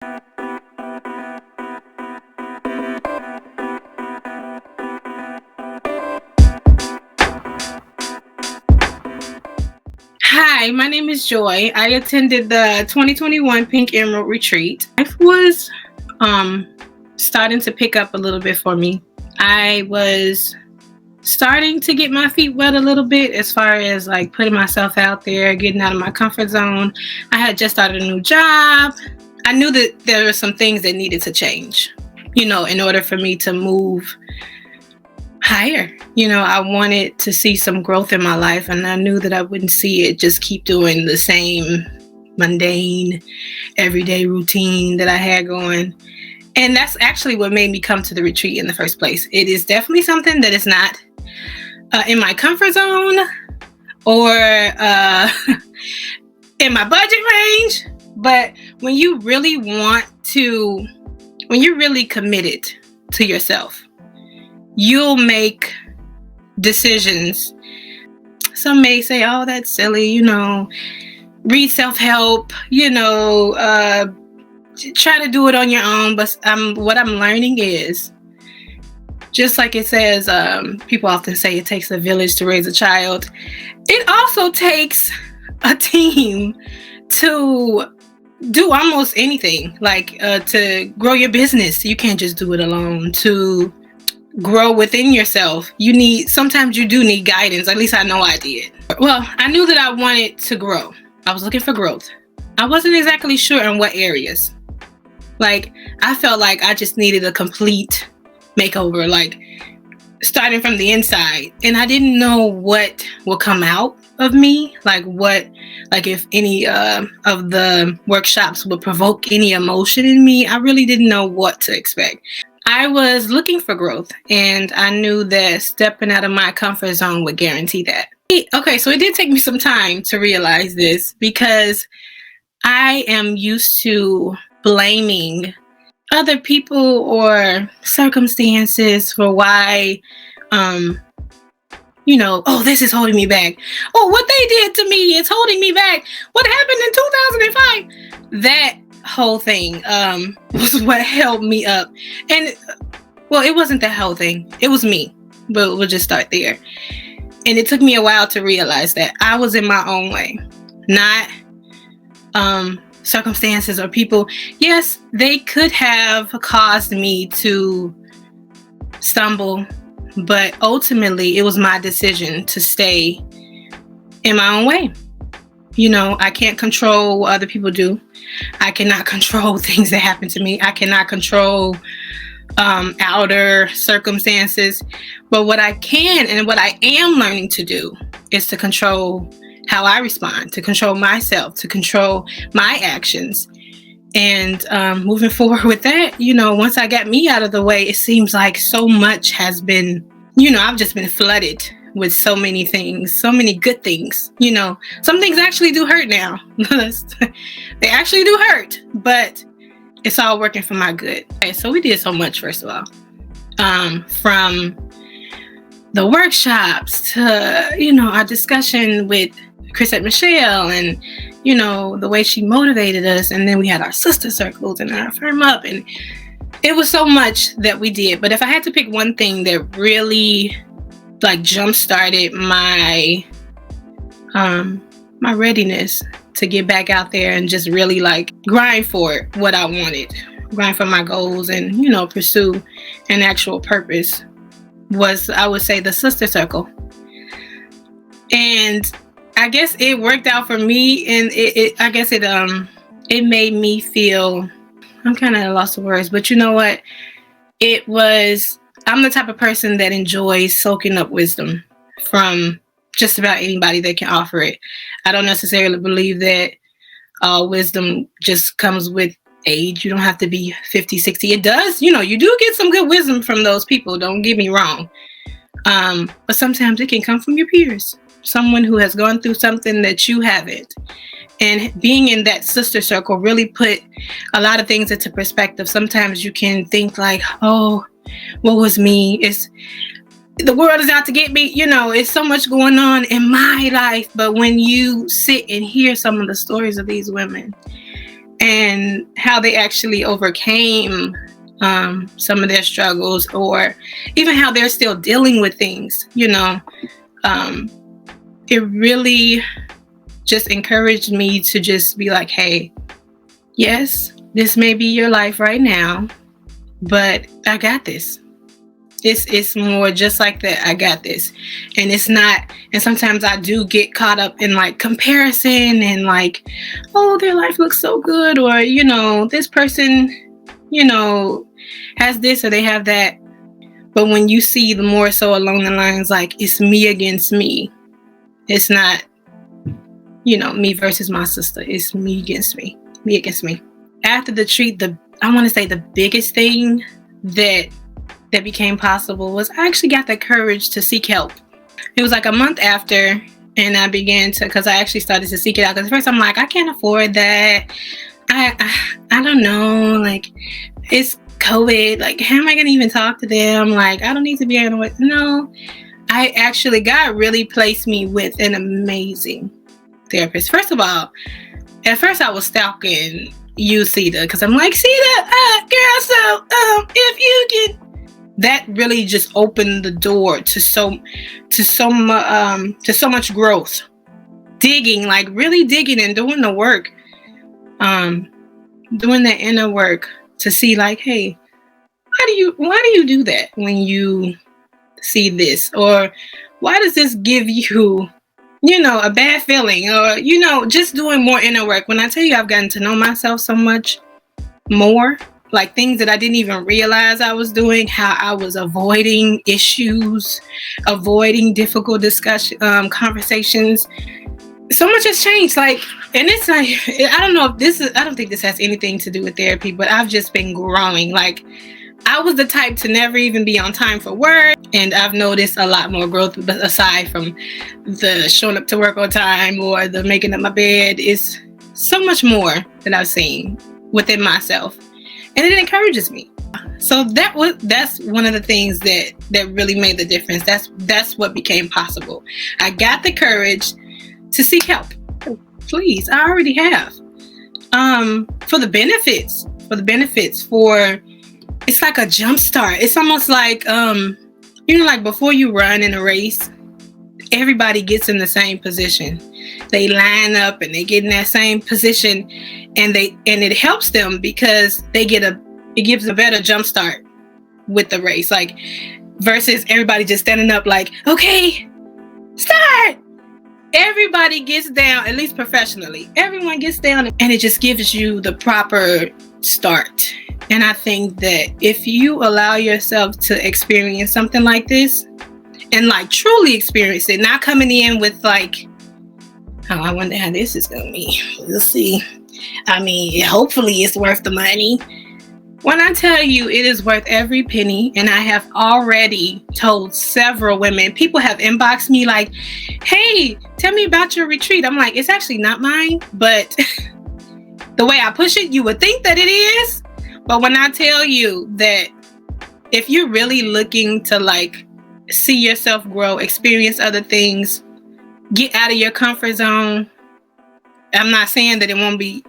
Hi, my name is Joy. I attended the 2021 Pink Emerald Retreat. Life was um, starting to pick up a little bit for me. I was starting to get my feet wet a little bit as far as like putting myself out there, getting out of my comfort zone. I had just started a new job. I knew that there were some things that needed to change, in order for me to move higher. I wanted to see some growth in my life, and I knew that I wouldn't see it just keep doing the same mundane, everyday routine that I had going. And that's actually what made me come to the retreat in the first place. It is definitely something that is not in my comfort zone or in my budget range. But when you're really committed to yourself, you'll make decisions. Some may say, oh, that's silly, read self-help, try to do it on your own. But what I'm learning is, just like it says, people often say it takes a village to raise a child. It also takes a team to do almost anything, like to grow your business. You can't just do it alone. To grow within yourself, sometimes you do need guidance. At least I know I did. Well, I knew that I wanted to grow. I was looking for growth. I wasn't exactly sure in what areas. Like, I felt like I just needed a complete makeover, like starting from the inside. And I didn't know what would come out of me, like if any of the workshops would provoke any emotion in me. I really didn't know what to expect. I was looking for growth, and I knew that stepping out of my comfort zone would guarantee that. Okay, so it did take me some time to realize this, because I am used to blaming other people or circumstances for why, oh, this is holding me back. Oh, what they did to me is holding me back. What happened in 2005? That whole thing was what held me up. And well, it wasn't the whole thing, it was me, but we'll just start there. And it took me a while to realize that I was in my own way, not circumstances or people. Yes, they could have caused me to stumble, but ultimately it was my decision to stay in my own way. I can't control what other people do. I cannot control things that happen to me. I cannot control outer circumstances. But what I can and what I am learning to do is to control how I respond, to control myself, to control my actions. And moving forward with that, once I got me out of the way, it seems like so much has been, I've just been flooded with so many things, so many good things. Some things actually do hurt now. They actually do hurt, but it's all working for my good. Okay, so we did so much, first of all. From the workshops to, our discussion with Chrisette Michelle, and, the way she motivated us. And then we had our sister circles and our Firm Up. And it was so much that we did. But if I had to pick one thing that really jump-started my my readiness to get back out there and just really grind for it, what I wanted, grind for my goals, and pursue an actual purpose, was, I would say, the sister circle. And I guess it worked out for me, and it made me feel, I'm kind of lost for words, but you know what? I'm the type of person that enjoys soaking up wisdom from just about anybody that can offer it. I don't necessarily believe that wisdom just comes with age. You don't have to be 50, 60. It does, you do get some good wisdom from those people, don't get me wrong. But sometimes it can come from your peers, someone who has gone through something that you haven't. And being in that sister circle really put a lot of things into perspective. Sometimes you can think oh, what was me? The world is out to get me. It's so much going on in my life. But when you sit and hear some of the stories of these women, and how they actually overcame some of their struggles, or even how they're still dealing with things, it really just encouraged me to just be like, hey, yes, this may be your life right now, but I got this. It's more just like that. I got this. And it's not, and sometimes I do get caught up in like comparison and like, oh, their life looks so good, or, this person, has this or they have that. But when you see the more so along the lines, like it's me against me, it's not, me versus my sister. It's me against me against me. After the treat, I want to say the biggest thing that became possible was I actually got the courage to seek help. It was like a month after, and I began to, because I actually started to seek it out. Because first I'm like, I can't afford that. I don't know, like it's COVID. Like, how am I gonna even talk to them? Like, I don't need to be able to. No, I actually, God really placed me with an amazing therapist. First of all, at first I was stalking you, Sita, because I'm like, Sita, girl, so if you can. That really just opened the door to so much growth. Digging, like really digging and doing the work, doing the inner work to see like, hey, why do you do that when you see this, or why does this give you, a bad feeling, or just doing more inner work. When I tell you I've gotten to know myself so much more. Like things that I didn't even realize I was doing, how I was avoiding issues, avoiding difficult conversations. So much has changed. Like, and it's like, I don't think this has anything to do with therapy, but I've just been growing. Like, I was the type to never even be on time for work. And I've noticed a lot more growth aside from the showing up to work on time or the making up my bed. Is so much more that I've seen within myself. And it encourages me. So that's one of the things that really made the difference. That's what became possible. I got the courage to seek help. Please, I already have. For the benefits, it's like a jump start. It's almost like like before you run in a race, everybody gets in the same position. They line up and they get in that same position, and it helps them because it gives a better jump start with the race. Like versus everybody just standing up like, okay, start. Everybody gets down, at least professionally. Everyone gets down, and it just gives you the proper start. And I think that if you allow yourself to experience something like this, and like truly experience it, not coming in with like, oh, I wonder how this is gonna be. We'll see. I mean, hopefully it's worth the money. When I tell you it is worth every penny, and I have already told several women, people have inboxed me like, hey, tell me about your retreat. I'm like, it's actually not mine, but the way I push it, you would think that it is. But when I tell you that if you're really looking to like see yourself grow, experience other things, get out of your comfort zone, I'm not saying that it won't be,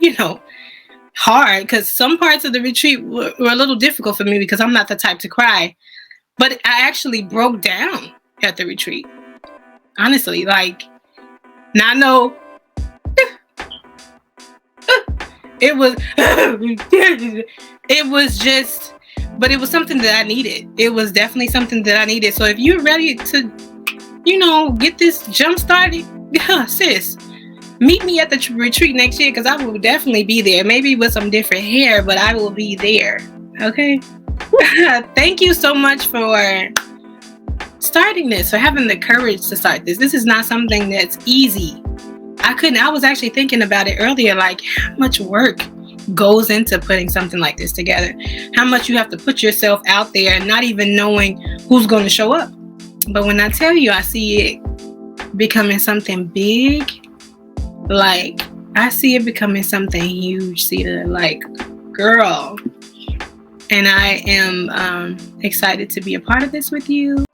hard, because some parts of the retreat were a little difficult for me because I'm not the type to cry. But I actually broke down at the retreat. Honestly, like, now I know it was just, but it was something that I needed. It was definitely something that I needed. So if you're ready to, get this jump started, sis, meet me at the retreat next year, because I will definitely be there. Maybe with some different hair, but I will be there. Okay? Thank you so much for starting this, for having the courage to start this. This is not something that's easy. I was actually thinking about it earlier, like how much work goes into putting something like this together. How much you have to put yourself out there, not even knowing who's going to show up. But when I tell you, I see it becoming something big. Like, I see it becoming something huge, Sita. Like, girl. And I am excited to be a part of this with you.